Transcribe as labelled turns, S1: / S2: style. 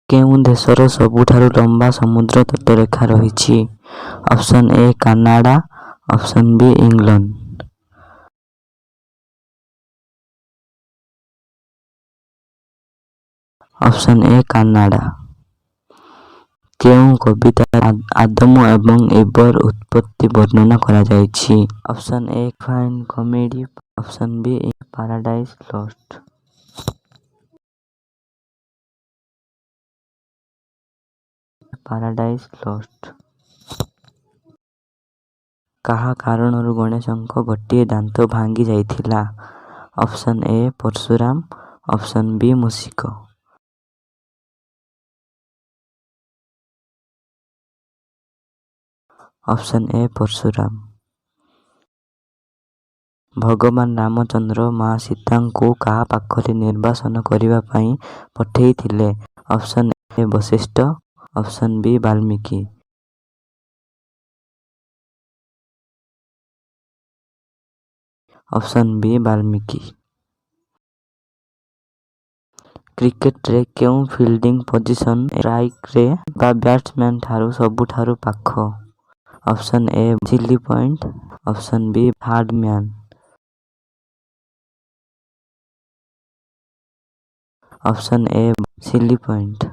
S1: କେଉଁ ଦେଶର ସବୁଠାରୁ ଲମ୍ବା ସମୁଦ୍ର ତଟରେଖା ରହିଛି? Option A Canada, option B England. Option A Canada. କେଉଁ କବିତାରେ ଆଦମ ଏବଂ ଇଭର ଉତ୍ପତ୍ତି ବର୍ଣ୍ଣନା କରାଯାଇଛି? Option A fine comedy, option B paradise lost. Paradise lost. କାହା କାରଣରୁ ଗଣେଶଙ୍କ ଗୋଟିଏ ଦାନ୍ତ ଭାଙ୍ଗି ଯାଇଥିଲା? Option A Parashuram, option B Mushika. Option A Parashuram. ଭଗବାନ ରାମଚନ୍ଦ୍ର ମା ସୀତାଙ୍କୁ କାହା ପାଖରେ ନିର୍ବାସନ କରିବା ପାଇଁ ପଠେଇଥିଲେ? Option A Vashishtha, option B Valmiki. Option B Valmiki. କ୍ରିକେଟରେ କେଉଁ ଫିଲ୍ଡିଂ ପୋଜିସନ୍ ଷ୍ଟ୍ରାଇକ୍ରେ ଥିବା ବ୍ୟାଟ୍ସମ୍ୟାନ୍ ଠାରୁ ସବୁଠାରୁ ପାଖ? Option A chilli point, option B third man. Option A chilli point.